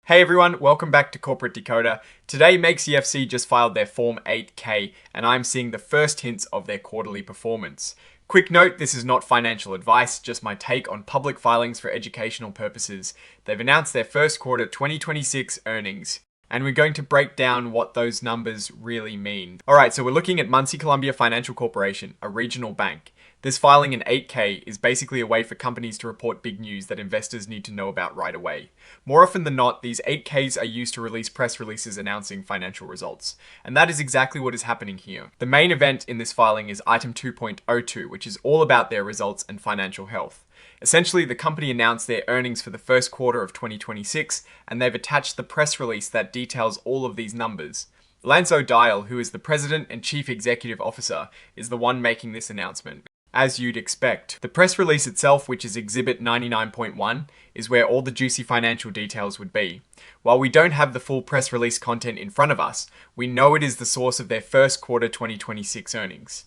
Hey everyone, welcome back to Corporate Decoder. Today, MCFC just filed their Form 8K, and I'm seeing the first hints of their quarterly performance. Quick note, this is not financial advice, just my take on public filings for educational purposes. They've announced their first quarter 2026 earnings, and we're going to break down what those numbers really mean. Alright, so we're looking at Muncy Columbia Financial Corporation, a regional bank. This filing in 8K is basically a way for companies to report big news that investors need to know about right away. More often than not, these 8Ks are used to release press releases announcing financial results. And that is exactly what is happening here. The main event in this filing is item 2.02, which is all about their results and financial health. Essentially, the company announced their earnings for the first quarter of 2026, and they've attached the press release that details all of these numbers. Lance O'Dial, who is the President and Chief Executive Officer, is the one making this announcement. As you'd expect. The press release itself, which is Exhibit 99.1, is where all the juicy financial details would be. While we don't have the full press release content in front of us, we know it is the source of their first quarter 2026 earnings.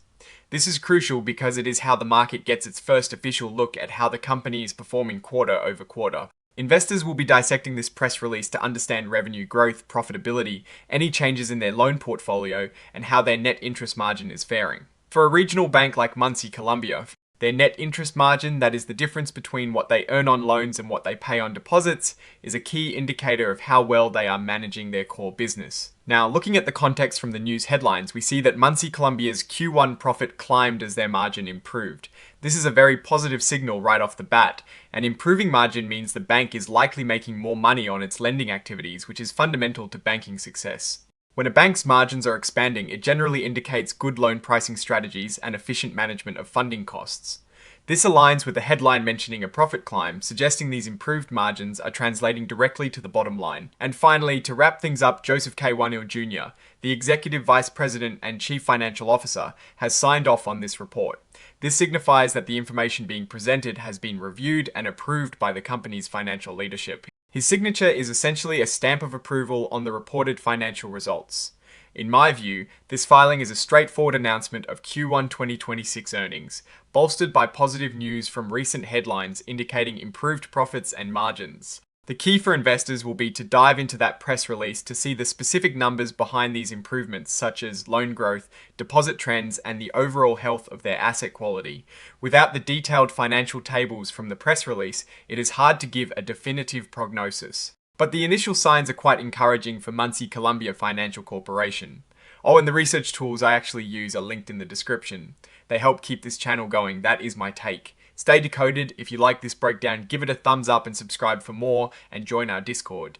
This is crucial because it is how the market gets its first official look at how the company is performing quarter over quarter. Investors will be dissecting this press release to understand revenue growth, profitability, any changes in their loan portfolio, and how their net interest margin is faring. For a regional bank like Muncy Columbia, their net interest margin, that is the difference between what they earn on loans and what they pay on deposits, is a key indicator of how well they are managing their core business. Now, looking at the context from the news headlines, we see that Muncy Columbia's Q1 profit climbed as their margin improved. This is a very positive signal right off the bat. An improving margin means the bank is likely making more money on its lending activities, which is fundamental to banking success. When a bank's margins are expanding, it generally indicates good loan pricing strategies and efficient management of funding costs. This aligns with the headline mentioning a profit climb, suggesting these improved margins are translating directly to the bottom line. And finally, to wrap things up, Joseph K. Waniel Jr., the Executive Vice President and Chief Financial Officer, has signed off on this report. This signifies that the information being presented has been reviewed and approved by the company's financial leadership. His signature is essentially a stamp of approval on the reported financial results. In my view, this filing is a straightforward announcement of Q1 2026 earnings, bolstered by positive news from recent headlines indicating improved profits and margins. The key for investors will be to dive into that press release to see the specific numbers behind these improvements, such as loan growth, deposit trends, and the overall health of their asset quality. Without the detailed financial tables from the press release, it is hard to give a definitive prognosis. But the initial signs are quite encouraging for Muncy Columbia Financial Corporation. Oh, and the research tools I actually use are linked in the description. They help keep this channel going. That is my take. Stay decoded. If you like this breakdown, give it a thumbs up and subscribe for more, and join our Discord.